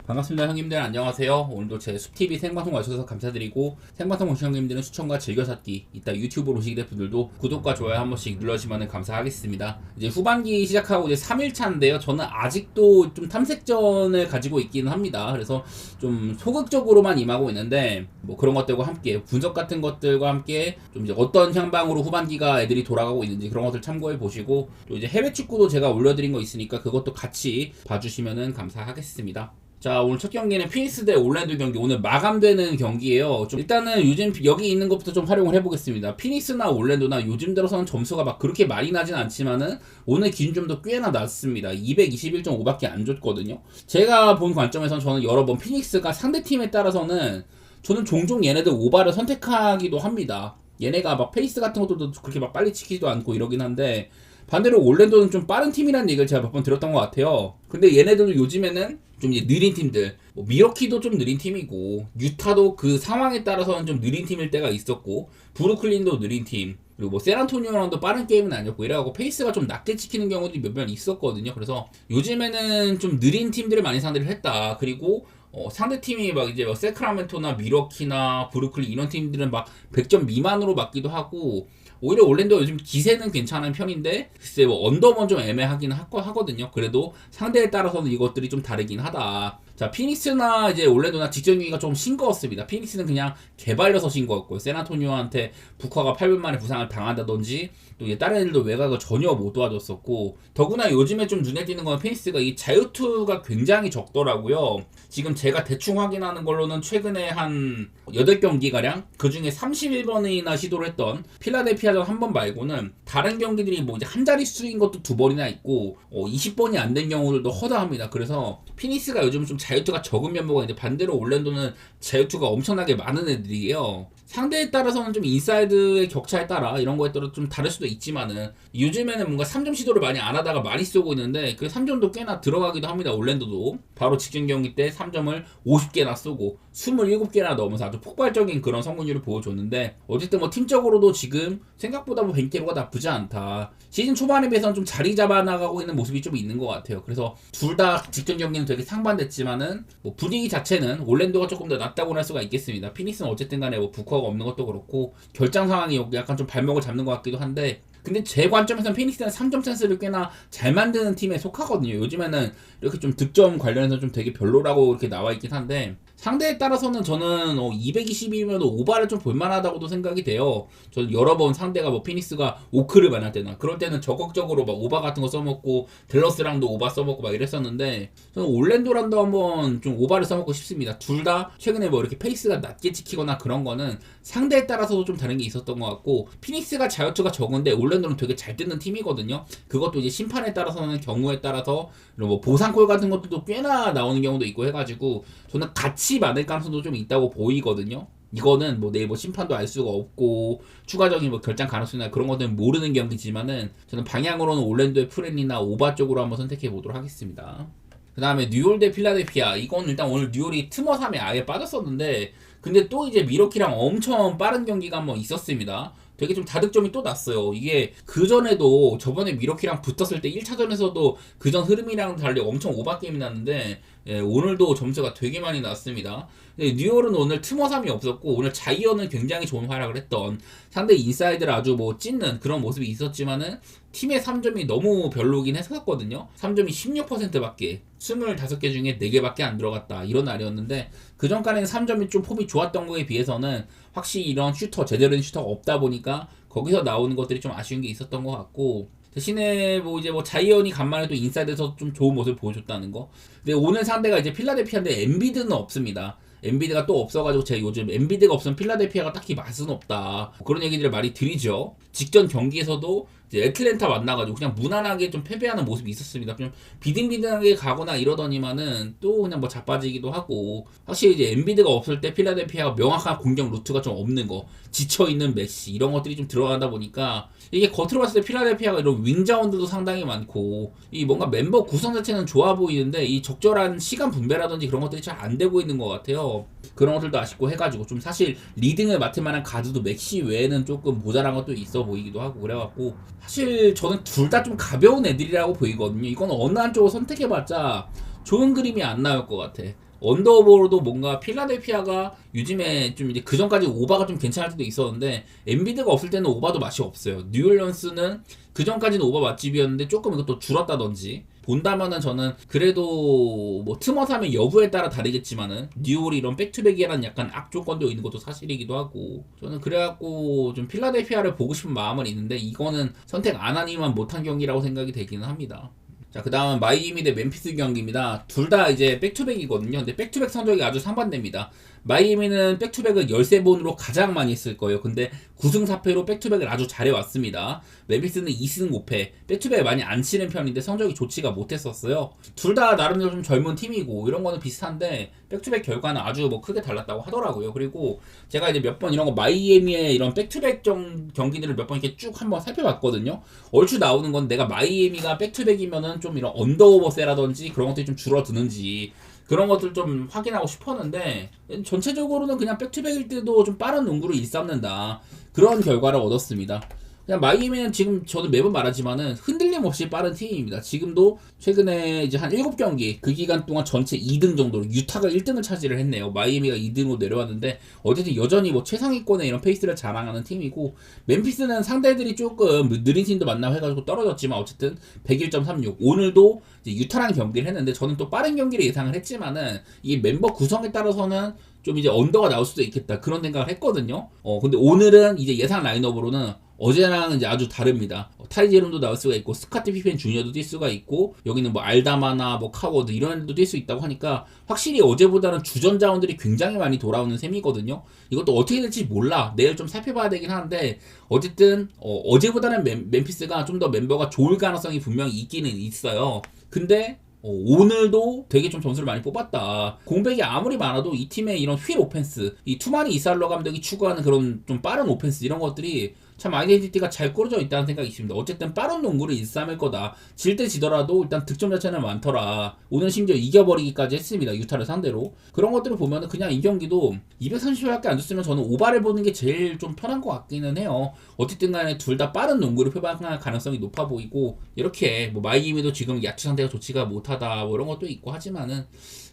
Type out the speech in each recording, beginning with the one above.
반갑습니다. 형님들 안녕하세요. 오늘도 제 숲TV 생방송 와주셔서 감사드리고, 생방송 오신 형님들은 추천과 즐겨찾기, 이따 유튜브로 오시게 될 분들도 구독과 좋아요 한 번씩 눌러주시면 감사하겠습니다. 이제 후반기 시작하고 이제 3일차인데요. 저는 아직도 좀 탐색전을 가지고 있기는 합니다. 그래서 좀 소극적으로만 임하고 있는데, 뭐 그런 것들과 함께 분석 같은 것들과 함께 좀 이제 어떤 향방으로 후반기가 애들이 돌아가고 있는지 그런 것들 참고해 보시고, 또 이제 해외 축구도 제가 올려드린 거 있으니까 그것도 같이 봐주시면 감사하겠습니다. 자, 오늘 첫 경기는 피닉스 대 올랜도 경기, 오늘 마감되는 경기예요. 좀 일단은 요즘 여기 있는 것부터 좀 활용을 해보겠습니다. 피닉스나 올랜도나 요즘 들어서는 점수가 막 그렇게 많이 나진 않지만은 오늘 기준점도 꽤나 낮습니다. 221.5밖에 안 줬거든요. 제가 본 관점에서는 저는 여러 번 피닉스가 상대팀에 따라서는 저는 종종 얘네들 오바를 선택하기도 합니다. 얘네가 막 페이스 같은 것도 그렇게 막 빨리 치키지도 않고 이러긴 한데, 반대로 올랜도는 좀 빠른 팀이라는 얘기를 제가 몇 번 들었던 것 같아요. 근데 얘네들도 요즘에는 좀 이제 느린 팀들, 뭐 미러키도 좀 느린 팀이고, 유타도 그 상황에 따라서는 좀 느린 팀일 때가 있었고, 브루클린도 느린 팀, 그리고 뭐 샌안토니오랑도 빠른 게임은 아니었고, 이래갖고 페이스가 좀 낮게 찍히는 경우도 몇몇 있었거든요. 그래서 요즘에는 좀 느린 팀들을 많이 상대를 했다. 그리고 상대팀이 막 이제 막 세크라멘토나 미러키나 브루클린 이런 팀들은 막 100점 미만으로 맞기도 하고, 오히려 올랜도 요즘 기세는 괜찮은 편인데 글쎄 뭐 언더먼 좀 애매하긴 하거든요. 그래도 상대에 따라서는 이것들이 좀 다르긴 하다. 자, 피닉스나 이제 올랜도나 직전 경기가 좀 싱거웠습니다. 피닉스는 그냥 개발려서 싱거웠고요. 샌안토니오한테 부커가 8분 만에 부상을 당한다든지, 또 이제 다른 애들도 외곽을 전혀 못 도와줬었고, 더구나 요즘에 좀 눈에 띄는 건 피닉스가 이 자유투가 굉장히 적더라고요. 지금 제가 대충 확인하는 걸로는 최근에 한 8경기가량 그 중에 31번이나 시도를 했던 필라델피아전 한 번 말고는 다른 경기들이 뭐 이제 한 자릿수인 것도 2번이나 있고 20번이 안 된 경우들도 허다합니다. 그래서 피닉스가 요즘 좀 자유투가 적은 면모가 있는데, 반대로 올랜도는 자유투가 엄청나게 많은 애들이에요. 상대에 따라서는 좀 인사이드의 격차에 따라 이런 거에 따라 좀 다를 수도 있지만은, 요즘에는 뭔가 3점 시도를 많이 안 하다가 많이 쏘고 있는데 그 3점도 꽤나 들어가기도 합니다. 올랜도도 바로 직전 경기 때 3점을 50개나 쏘고 27개나 넣으면서 아주 폭발적인 그런 성공률을 보여줬는데, 어쨌든 뭐 팀적으로도 지금 생각보다 뭐 벤케로가 나쁘지 않다. 시즌 초반에 비해서는 좀 자리 잡아 나가고 있는 모습이 좀 있는 것 같아요. 그래서 둘 다 직전 경기는 되게 상반됐지만은 뭐 분위기 자체는 올랜도가 조금 더 낫다고 할 수가 있겠습니다. 피닉스는 어쨌든 간에 뭐 부커가 없는 것도 그렇고 결장 상황이 약간 좀 발목을 잡는 것 같기도 한데, 근데 제 관점에서는 피닉스는 3점 센스를 꽤나 잘 만드는 팀에 속하거든요. 요즘에는 이렇게 좀 득점 관련해서 좀 되게 별로라고 이렇게 나와 있긴 한데, 상대에 따라서는 저는 220이면 오바를 좀 볼만하다고도 생각이 돼요. 저는 여러 번 상대가 뭐 피닉스가 오크를 만날 때나 그럴 때는 적극적으로 막 오바 같은 거 써먹고, 댈러스랑도 오바 써먹고 막 이랬었는데, 저는 올랜도랑도 한번 좀 오바를 써먹고 싶습니다. 둘 다 최근에 뭐 이렇게 페이스가 낮게 찍히거나 그런 거는 상대에 따라서도 좀 다른 게 있었던 것 같고, 피닉스가 자유투가 적은데 올랜도는 되게 잘 뜯는 팀이거든요. 그것도 이제 심판에 따라서는 경우에 따라서 뭐 보상골 같은 것들도 꽤나 나오는 경우도 있고 해가지고, 저는 같이 많을 가능성도 좀 있다고 보이거든요. 이거는 뭐 내일 뭐 심판도 알 수가 없고 추가적인 뭐 결장 가능성이나 그런 것들은 모르는 경기지만은, 저는 방향으로는 올랜도의 프렌이나 오바 쪽으로 한번 선택해 보도록 하겠습니다. 그 다음에 뉴올 대 필라델피아, 이건 일단 오늘 뉴올이 트머 3에 아예 빠졌었는데, 근데 또 이제 미러키랑 엄청 빠른 경기가 한번 있었습니다. 되게 좀 다득점이 또 났어요. 이게 그전에도 저번에 미러키랑 붙었을 때 1차전에서도 그전 흐름이랑 달리 엄청 오바 게임이 났는데, 오늘도 점수가 되게 많이 났습니다. 뉴올은 오늘 트머삼이 없었고, 오늘 자이언은 굉장히 좋은 활약을 했던, 상대 인사이드를 아주 뭐 찢는 그런 모습이 있었지만은 팀의 3점이 너무 별로긴 했었거든요. 3점이 16%밖에 25개 중에 4개밖에 안 들어갔다, 이런 날이었는데, 그 전까지는 3점이 좀 폼이 좋았던 거에 비해서는 확실히 이런 슈터, 제대로 된 슈터가 없다 보니까 거기서 나오는 것들이 좀 아쉬운 게 있었던 것 같고, 대신에 뭐 이제 뭐 자이언이 간만에 또 인사이드에서 좀 좋은 모습을 보여줬다는 거. 근데 오늘 상대가 이제 필라델피아인데 엔비드는 없습니다. 엔비드가 또 없어가지고 제가 요즘 엔비드가 없으면 필라델피아가 딱히 맛은 없다, 그런 얘기들을 많이 드리죠. 직전 경기에서도 이제 애틀랜타 만나가지고 그냥 무난하게 좀 패배하는 모습이 있었습니다. 좀 비등비등하게 가거나 이러더니만은 또 그냥 뭐 자빠지기도 하고, 확실히 이제 엔비드가 없을 때 필라델피아가 명확한 공격 루트가 좀 없는 거, 지쳐있는 메시 이런 것들이 좀 들어가다 보니까, 이게 겉으로 봤을 때 필라델피아가 이런 윙자원들도 상당히 많고 이 뭔가 멤버 구성 자체는 좋아 보이는데 이 적절한 시간 분배라든지 그런 것들이 잘 안 되고 있는 것 같아요. 그런 것들도 아쉽고 해가지고, 좀 사실 리딩을 맡을 만한 가드도 맥시 외에는 조금 모자란 것도 있어 보이기도 하고 그래갖고, 사실 저는 둘 다 좀 가벼운 애들이라고 보이거든요. 이건 어느 한쪽을 선택해봤자 좋은 그림이 안 나올 것 같아. 언더오버로도 뭔가 필라델피아가 요즘에 좀 이제 그 전까지 오바가 좀 괜찮을 때도 있었는데 엔비드가 없을 때는 오바도 맛이 없어요. 뉴올리언스는 그 전까지는 오바 맛집이었는데 조금 이것도 줄었다든지 본다면은 저는 그래도 뭐 트머사면 여부에 따라 다르겠지만은 뉴올이 이런 백투백이라는 약간 악조건도 있는 것도 사실이기도 하고 저는 그래갖고 좀 필라델피아를 보고 싶은 마음은 있는데 이거는 선택 안 하니만 못한 경기라고 생각이 되기는 합니다. 자, 그 다음은 마이애미 대 멤피스 경기입니다. 둘 다 이제 백투백이거든요. 근데 백투백 성적이 아주 상반됩니다. 마이애미는 백투백을 13번으로 가장 많이 했을 거예요. 근데 9승 4패로 백투백을 아주 잘해왔습니다. 멤피스는 2승 5패, 백투백을 많이 안 치는 편인데 성적이 좋지가 못했었어요. 둘 다 나름대로 좀 젊은 팀이고 이런 거는 비슷한데 백투백 결과는 아주 뭐 크게 달랐다고 하더라고요. 그리고 제가 이제 몇 번 이런 거 마이애미의 이런 백투백 경기들을 몇 번 이렇게 쭉 한번 살펴봤거든요. 얼추 나오는 건 내가 마이애미가 백투백이면은 좀 이런 언더오버세라든지 그런 것들이 좀 줄어드는지 그런 것들 좀 확인하고 싶었는데 전체적으로는 그냥 백투백일 때도 좀 빠른 농구를 일삼는다 그런 결과를 얻었습니다. 그냥 마이애미는 지금 저도 매번 말하지만은 흔들림 없이 빠른 팀입니다. 지금도 최근에 이제 한 7경기 그 기간 동안 전체 2등 정도로 유타가 1등을 차지를 했네요. 마이애미가 2등으로 내려왔는데 어쨌든 여전히 뭐 최상위권의 이런 페이스를 자랑하는 팀이고 멤피스는 상대들이 조금 느린 팀도 만나고 해가지고 떨어졌지만 어쨌든 101.36 오늘도 이제 유타랑 경기를 했는데 저는 또 빠른 경기를 예상을 했지만은 이 멤버 구성에 따라서는 좀 이제 언더가 나올 수도 있겠다 그런 생각을 했거든요. 근데 오늘은 이제 예상 라인업으로는 어제랑 이제 아주 다릅니다. 타이제론도 나올 수가 있고 스카티 피펜 주니어도 뛸 수가 있고 여기는 뭐 알다마나 뭐 카워드 이런 애들도 뛸 수 있다고 하니까 확실히 어제보다는 주전 자원들이 굉장히 많이 돌아오는 셈이거든요. 이것도 어떻게 될지 몰라. 내일 좀 살펴봐야 되긴 하는데 어쨌든 어제보다는 멤피스가 좀 더 멤버가 좋을 가능성이 분명히 있기는 있어요. 근데 오늘도 되게 좀 점수를 많이 뽑았다. 공백이 아무리 많아도 이 팀의 이런 휠 오펜스, 이 투마니 이살러 감독이 추구하는 그런 좀 빠른 오펜스 이런 것들이 참 아이덴티티가 잘 꾸려져 있다는 생각이 있습니다. 어쨌든 빠른 농구를 일삼을 거다. 질 때 지더라도 일단 득점 자체는 많더라. 오늘 심지어 이겨버리기까지 했습니다. 유타를 상대로. 그런 것들을 보면은 그냥 이 경기도 230밖에 안 줬으면 저는 오바를 보는 게 제일 좀 편한 것 같기는 해요. 어쨌든 간에 둘 다 빠른 농구를 표방할 가능성이 높아 보이고 이렇게 뭐 마이애미도 지금 야투 상태가 좋지가 못하다 뭐 이런 것도 있고 하지만은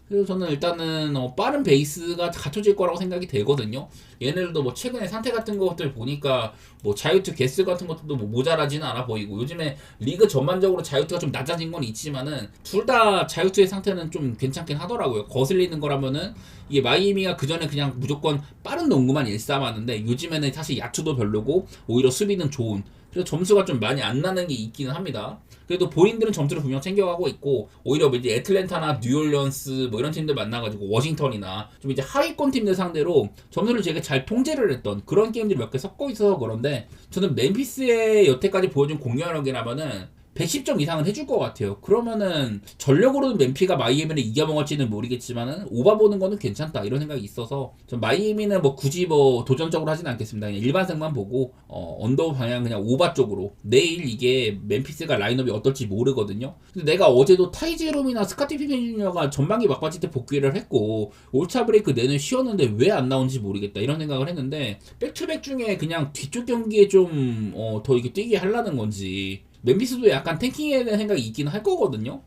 그래서 저는 일단은 빠른 베이스가 갖춰질 거라고 생각이 되거든요. 얘네들도 뭐 최근에 상태 같은 것들 보니까 뭐 자유투 개수 같은 것도 뭐 모자라지는 않아 보이고 요즘에 리그 전반적으로 자유투가 좀 낮아진 건 있지만은 둘 다 자유투의 상태는 좀 괜찮긴 하더라고요. 거슬리는 거라면은 이게 마이애미가 그 전에 그냥 무조건 빠른 농구만 일삼았는데 요즘에는 사실 야투도 별로고 오히려 수비는 좋은. 그래서 점수가 좀 많이 안 나는 게 있기는 합니다. 그래도 본인들은 점수를 분명 챙겨가고 있고 오히려 이제 애틀랜타나 뉴올리언스 뭐 이런 팀들 만나가지고 워싱턴이나 좀 이제 하위권 팀들 상대로 점수를 되게 잘 통제를 했던 그런 게임들이 몇 개 섞여 있어서 그런데 저는 멤피스의 여태까지 보여준 공격력이라면은 110점 이상은 해줄 것 같아요. 그러면은 전력으로는 멤피가 마이애미를 이겨먹을지는 모르겠지만은 오바 보는 거는 괜찮다 이런 생각이 있어서 전 마이애미는 뭐 굳이 뭐 도전적으로 하진 않겠습니다. 그냥 일반승만 보고 언더 방향 그냥 오바 쪽으로 내일 이게 멤피스가 라인업이 어떨지 모르거든요. 근데 내가 어제도 타이제롬이나 스카티 피펜 주니어가 전반기 막바지 때 복귀를 했고 올차 브레이크 내내 쉬었는데 왜 안 나온지 모르겠다 이런 생각을 했는데 백투백 중에 그냥 뒤쪽 경기에 좀 더 이렇게 뛰게 하려는 건지 멤피스도 약간 탱킹에 대한 생각이 있긴 할 거거든요.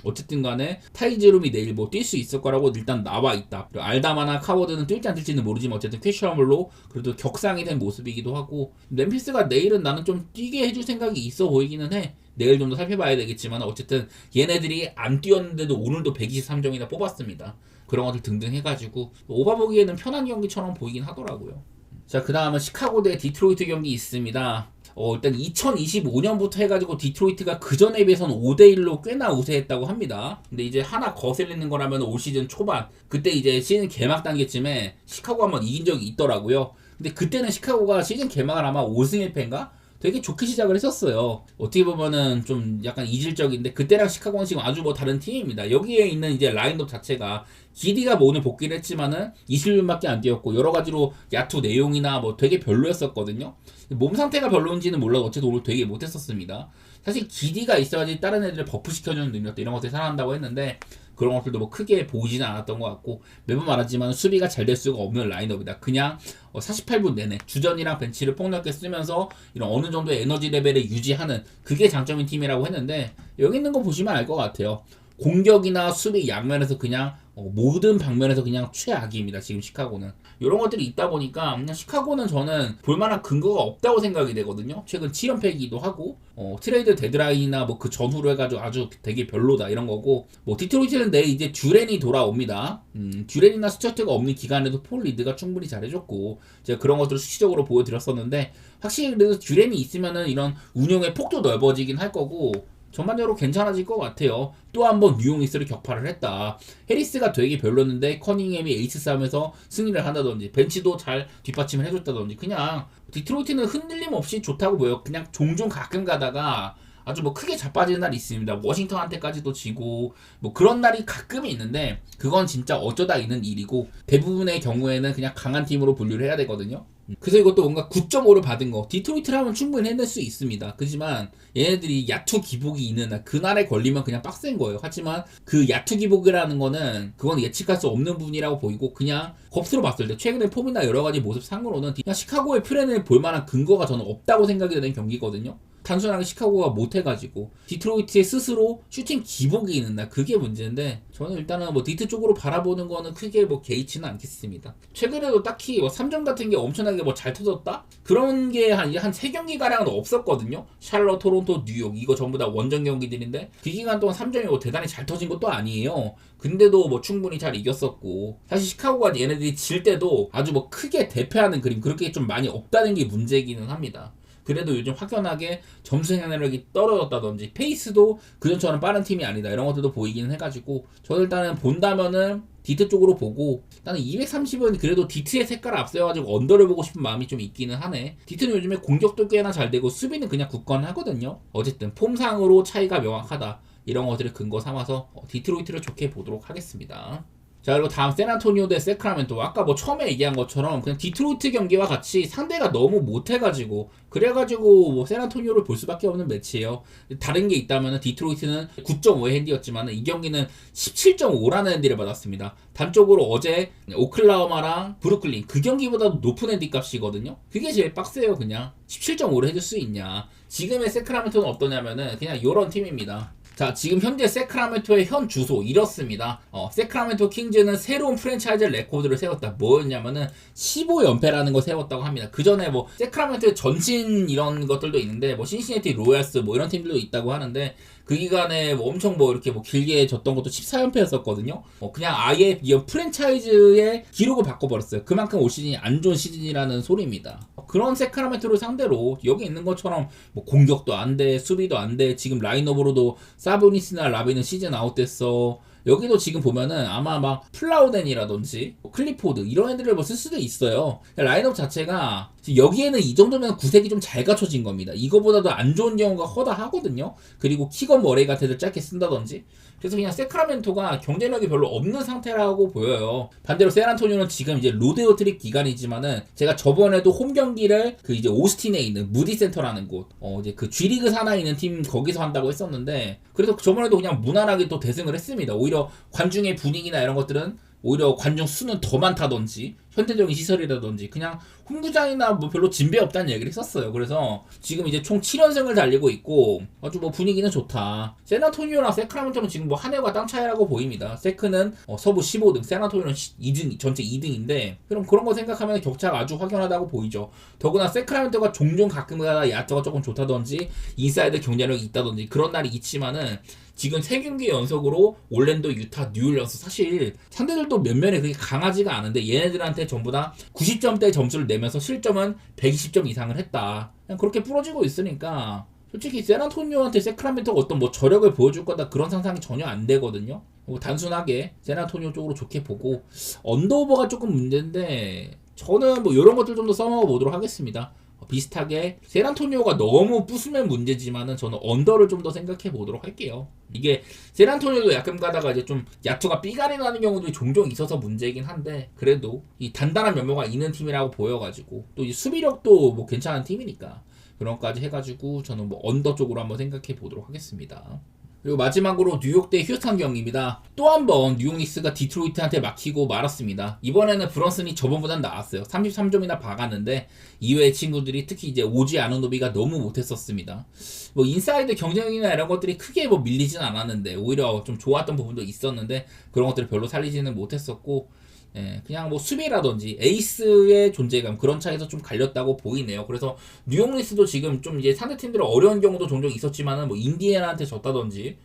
어쨌든 간에 타이제롬이 내일 뭐 뛸 수 있을 거라고 일단 나와 있다. 그리고 알다마나 카워드는 뛸지 안 뛸지는 모르지만 어쨌든 퀘셔널로 그래도 격상이 된 모습이기도 하고 멤피스가 내일은 나는 좀 뛰게 해줄 생각이 있어 보이기는 해. 내일 좀 더 살펴봐야 되겠지만 어쨌든 얘네들이 안 뛰었는데도 오늘도 123점이나 뽑았습니다. 그런 것들 등등 해가지고 오바보기에는 편한 경기처럼 보이긴 하더라고요. 자, 그 다음은 시카고 대 디트로이트 경기 있습니다. 일단 2025년부터 해가지고 디트로이트가 그 전에 비해서는 5대1로 꽤나 우세했다고 합니다. 근데 이제 하나 거슬리는 거라면 올 시즌 초반 그때 이제 시즌 개막 단계쯤에 시카고 한번 이긴 적이 있더라고요. 근데 그때는 시카고가 시즌 개막을 아마 5승 1패인가? 되게 좋게 시작을 했었어요. 어떻게 보면은 좀 약간 이질적인데 그때랑 시카고는 지금 아주 뭐 다른 팀입니다. 여기에 있는 이제 라인업 자체가 기디가 뭐 오늘 복귀를 했지만은 20분밖에 안 뛰었고 여러 가지로 야투 내용이나 뭐 되게 별로였었거든요. 몸 상태가 별로인지는 몰라도 어쨌든 오늘 되게 못했었습니다. 사실 기디가 있어야지 다른 애들을 버프 시켜주는 능력도 이런 것들이 살아난다고 했는데 그런 것들도 뭐 크게 보이지는 않았던 것 같고 매번 말하지만 수비가 잘 될 수가 없는 라인업이다. 그냥 48분 내내 주전이랑 벤치를 폭넓게 쓰면서 이런 어느 정도의 에너지 레벨을 유지하는 그게 장점인 팀이라고 했는데 여기 있는 거 보시면 알 것 같아요. 공격이나 수비 양면에서 그냥 모든 방면에서 그냥 최악입니다. 지금 시카고는. 이런 것들이 있다 보니까 그냥 시카고는 저는 볼만한 근거가 없다고 생각이 되거든요. 최근 7연패이기도 하고 트레이드 데드라인이나 뭐 그 전후로 해가지고 아주 되게 별로다 이런 거고, 뭐 디트로이트는 내일 이제 듀렌이 돌아옵니다. 듀렌이나 스튜어트가 없는 기간에도 폴 리드가 충분히 잘해줬고 제가 그런 것들을 수치적으로 보여드렸었는데, 확실히 그래도 듀렌이 있으면은 이런 운영의 폭도 넓어지긴 할 거고 전반적으로 괜찮아질 것 같아요. 또 한 번 뉴용리스를 격파를 했다. 해리스가 되게 별로였는데 커닝햄이 에이스 싸움에서 승리를 한다든지 벤치도 잘 뒷받침을 해줬다든지, 그냥 디트로이트는 흔들림 없이 좋다고 보여요. 그냥 종종 가끔 가다가 아주 뭐 크게 자빠지는 날이 있습니다. 워싱턴한테까지도 지고 뭐 그런 날이 가끔은 있는데 그건 진짜 어쩌다 있는 일이고 대부분의 경우에는 그냥 강한 팀으로 분류를 해야 되거든요. 그래서 이것도 뭔가 9.5를 받은 거 디트로이트라면 충분히 해낼 수 있습니다. 그렇지만 얘네들이 야투 기복이 있는 날 그날에 걸리면 그냥 빡센 거예요. 하지만 그 야투 기복이라는 거는 그건 예측할 수 없는 부분이라고 보이고, 그냥 겉으로 봤을 때 최근의 폼이나 여러 가지 모습 상으로는 그냥 시카고의 플랜을 볼 만한 근거가 저는 없다고 생각이 되는 경기거든요. 단순하게 시카고가 못해가지고 디트로이트의 스스로 슈팅 기복이 있는 날, 그게 문제인데 저는 일단은 뭐 디트 쪽으로 바라보는 거는 크게 뭐 개의치는 않겠습니다. 최근에도 딱히 뭐 3점 같은 게 엄청나게 뭐 잘 터졌다? 그런 게 한 3경기 가량은 없었거든요. 샬럿, 토론토, 뉴욕 이거 전부 다 원정 경기들인데 그 기간 동안 3점이 뭐 대단히 잘 터진 것도 아니에요. 근데도 뭐 충분히 잘 이겼었고, 사실 시카고가 얘네들이 질 때도 아주 뭐 크게 대패하는 그림 그렇게 좀 많이 없다는 게 문제이기는 합니다. 그래도 요즘 확연하게 점수 행렬력이 떨어졌다든지 페이스도 그전처럼 빠른 팀이 아니다 이런 것들도 보이기는 해가지고 저는 일단은 본다면은 디트 쪽으로 보고, 나는 230은 그래도 디트의 색깔을 앞세워가지고 언더를 보고 싶은 마음이 좀 있기는 하네. 디트는 요즘에 공격도 꽤나 잘 되고 수비는 그냥 굳건하거든요. 어쨌든 폼상으로 차이가 명확하다 이런 것들을 근거 삼아서 디트로이트를 좋게 보도록 하겠습니다. 자, 그리고 다음 샌안토니오 대 세크라멘토. 아까 뭐 처음에 얘기한 것처럼 그냥 디트로이트 경기와 같이 상대가 너무 못해가지고 그래가지고 뭐 샌안토니오를 볼 수밖에 없는 매치예요. 다른 게 있다면 디트로이트는 9.5의 핸디였지만 이 경기는 17.5라는 핸디를 받았습니다. 단적으로 어제 오클라호마랑 브루클린 그 경기보다도 높은 핸디 값이거든요. 그게 제일 빡세요. 그냥 17.5를 해줄 수 있냐. 지금의 세크라멘토는 어떠냐면은 그냥 요런 팀입니다. 자, 지금 현재 세크라멘토의 현 주소 이렇습니다. 세크라멘토 킹즈는 새로운 프랜차이즈 레코드를 세웠다. 뭐였냐면은 15연패라는 거 세웠다고 합니다. 그 전에 뭐 세크라멘토의 전신 이런 것들도 있는데 뭐 신시내티 로얄스 뭐 이런 팀들도 있다고 하는데 그 기간에 뭐 엄청 뭐 이렇게 뭐 길게 졌던 것도 14연패였었거든요. 그냥 아예 이 프랜차이즈의 기록을 바꿔버렸어요. 그만큼 올 시즌이 안 좋은 시즌이라는 소리입니다. 그런 세크라멘토를 상대로 여기 있는 것처럼 뭐 공격도 안 돼, 수비도 안 돼. 지금 라인업으로도 사보니스나 라비는 시즌 아웃됐어. 여기도 지금 보면은 아마 막 플라우덴이라든지 클리포드 이런 애들을 뭐 쓸 수도 있어요. 라인업 자체가 여기에는 이 정도면 구색이 좀 잘 갖춰진 겁니다. 이거보다도 안 좋은 경우가 허다하거든요. 그리고 키건 머레이 같은 애들 짧게 쓴다든지. 그래서 그냥 세크라멘토가 경쟁력이 별로 없는 상태라고 보여요. 반대로 샌안토니오는 지금 이제 로데오 트립 기간이지만은 제가 저번에도 홈 경기를 그 이제 오스틴에 있는 무디 센터라는 곳, 이제 그 G리그 산하에 있는 팀 거기서 한다고 했었는데, 그래서 저번에도 그냥 무난하게 또 대승을 했습니다. 오히려 관중의 분위기나 이런 것들은 오히려 관중 수는 더 많다든지 현대적인 시설이라든지 그냥 홈구장이나 뭐 별로 진배 없다는 얘기를 했었어요. 그래서 지금 이제 총 7연승을 달리고 있고 아주 뭐 분위기는 좋다. 샌안토니오랑 세크라멘토는 지금 뭐 한 해가 땅 차이라고 보입니다. 세크는 서부 15등, 샌안토니오는 2등, 전체 2등인데 그럼 그런 거 생각하면 격차가 아주 확연하다고 보이죠. 더구나 세크라멘토가 종종 가끔가다 야투가 조금 좋다든지 인사이드 경쟁력이 있다든지 그런 날이 있지만은 지금 3경기 연속으로 올랜도, 유타, 뉴올리언스 사실 상대들도 몇몇에 그렇게 강하지가 않은데 얘네들한테 전부 다 90점대 점수를 내면서 실점은 120점 이상을 했다. 그냥 그렇게 부러지고 있으니까 솔직히 샌안토니오한테 세크라멘토가 어떤 뭐 저력을 보여줄 거다 그런 상상이 전혀 안 되거든요. 뭐 단순하게 샌안토니오 쪽으로 좋게 보고 언더오버가 조금 문제인데 저는 뭐 이런 것들 좀 더 써먹어 보도록 하겠습니다. 비슷하게 샌안토니오가 너무 부수면 문제지만은 저는 언더를 좀 더 생각해 보도록 할게요. 이게 샌안토니오도 가끔 가다가 이제 좀 야투가 삐가리 나는 경우도 종종 있어서 문제이긴 한데 그래도 이 단단한 면모가 있는 팀이라고 보여가지고 또 이 수비력도 뭐 괜찮은 팀이니까 그런 것까지 해가지고 저는 뭐 언더 쪽으로 한번 생각해 보도록 하겠습니다. 그리고 마지막으로 뉴욕 대 휴스턴 경기입니다. 또 한 번 뉴욕 닉스가 디트로이트한테 막히고 말았습니다. 이번에는 브런슨이 저번보단 나았어요. 33점이나 박았는데 이외의 친구들이 특히 이제 오지 아누노비가 너무 못했었습니다. 뭐 인사이드 경쟁이나 이런 것들이 크게 뭐 밀리진 않았는데 오히려 좀 좋았던 부분도 있었는데 그런 것들을 별로 살리지는 못했었고, 예, 그냥 뭐 수비라든지 에이스의 존재감 그런 차에서 좀 갈렸다고 보이네요. 그래서 뉴욕 닉스도 지금 좀 이제 상대팀들은 어려운 경우도 종종 있었지만은 뭐 인디애나한테 졌다든지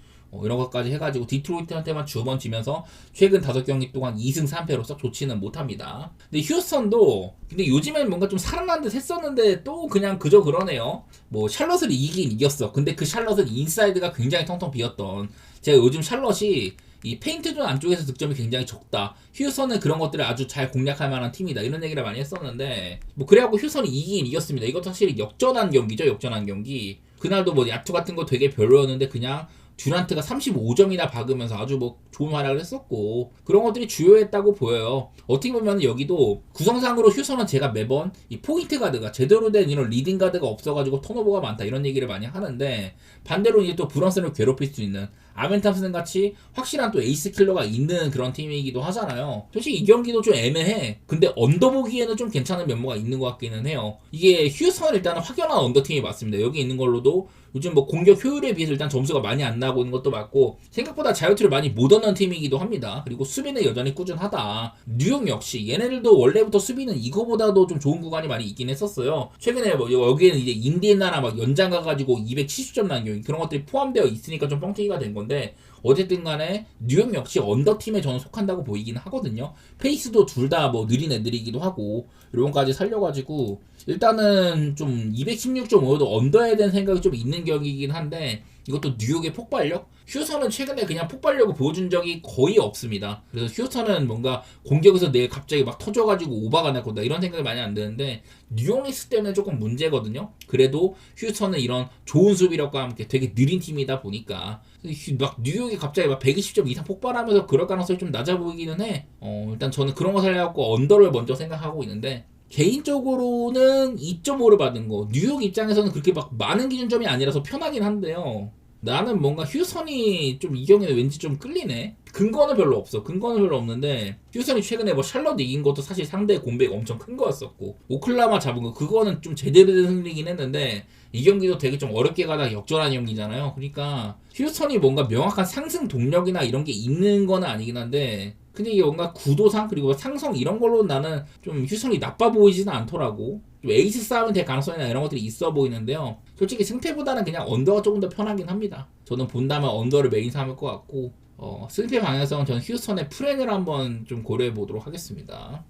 이런 것까지 해가지고 디트로이트한테만 두 번 지면서 최근 5경기 동안 2승 3패로 썩 좋지는 못합니다. 근데 휴스턴도 근데 요즘엔 뭔가 좀 살아난 듯 했었는데 또 그냥 그저 그러네요. 뭐 샬럿을 이기긴 이겼어. 근데 그 샬럿은 인사이드가 굉장히 텅텅 비었던, 제가 요즘 샬럿이 이 페인트 존 안쪽에서 득점이 굉장히 적다, 휴스턴은 그런 것들을 아주 잘 공략할 만한 팀이다, 이런 얘기를 많이 했었는데 뭐 그래갖고 휴스턴이 이기긴 이겼습니다. 이것도 사실 역전한 경기죠. 역전한 경기. 그날도 뭐 야투 같은 거 되게 별로였는데 그냥 듀란트가 35점이나 박으면서 아주 뭐 좋은 활약을 했었고 그런 것들이 주요했다고 보여요. 어떻게 보면 여기도 구성상으로 휴스턴은 제가 매번 이 포인트 가드가 제대로 된 이런 리딩 가드가 없어가지고 턴오버가 많다 이런 얘기를 많이 하는데, 반대로 이제 또 브런슨을 괴롭힐 수 있는 아멘 탐슨 같이 확실한 또 에이스 킬러가 있는 그런 팀이기도 하잖아요. 솔직히 이 경기도 좀 애매해. 근데 언더보기에는 좀 괜찮은 면모가 있는 것 같기는 해요. 이게 휴스턴은 일단 확연한 언더팀이 맞습니다. 여기 있는 걸로도 요즘 뭐 공격 효율에 비해서 일단 점수가 많이 안 나오고 있는 것도 맞고 생각보다 자유투를 많이 못 얻는 팀이기도 합니다. 그리고 수비는 여전히 꾸준하다. 뉴욕 역시 얘네들도 원래부터 수비는 이거보다도 좀 좋은 구간이 많이 있긴 했었어요. 최근에 뭐 여기에는 이제 인디애나나 막 연장 가가지고 270점 난 경기 그런 것들이 포함되어 있으니까 좀 뻥튀기가 된 건데, 어쨌든 간에 뉴욕 역시 언더팀에 저는 속한다고 보이긴 하거든요. 페이스도 둘 다 뭐 느린 애들이기도 하고 이런 것까지 살려가지고 일단은 좀 216.5도 언더에 대한 생각이 좀 있는 경기이긴 한데, 이것도 뉴욕의 폭발력? 휴스턴은 최근에 그냥 폭발력을 보여준 적이 거의 없습니다. 그래서 휴스턴은 뭔가 공격에서 내일 갑자기 막 터져가지고 오바가 날 거다 이런 생각이 많이 안 드는데, 뉴욕 닉스 때문에 조금 문제거든요. 그래도 휴스턴은 이런 좋은 수비력과 함께 되게 느린 팀이다 보니까 막 뉴욕이 갑자기 막 120점 이상 폭발하면서 그럴 가능성이 좀 낮아 보이기는 해. 일단 저는 그런 거 살려갖고 언더를 먼저 생각하고 있는데, 개인적으로는 2.5를 받은 거 뉴욕 입장에서는 그렇게 막 많은 기준점이 아니라서 편하긴 한데요. 나는 뭔가 휴스턴이 좀 이 경기는 왠지 좀 끌리네. 근거는 별로 없어. 근거는 별로 없는데 휴스턴이 최근에 뭐 샬럿 이긴 것도 사실 상대 공백이 엄청 큰 거였었고 오클라마 잡은 거 그거는 좀 제대로 된 승리긴 했는데 이 경기도 되게 좀 어렵게 가다가 역전한 경기잖아요. 그러니까 휴스턴이 뭔가 명확한 상승 동력이나 이런 게 있는 건 아니긴 한데, 근데 이게 뭔가 구도상 그리고 상성 이런 걸로 나는 좀 휴스턴이 나빠 보이지는 않더라고. 좀 에이스 싸움이 될 가능성이나 이런 것들이 있어 보이는데요. 솔직히 승패보다는 그냥 언더가 조금 더 편하긴 합니다. 저는 본다면 언더를 메인 삼을 것 같고, 승패 방향성은 저는 휴스턴의 프렌을 한번 좀 고려해 보도록 하겠습니다.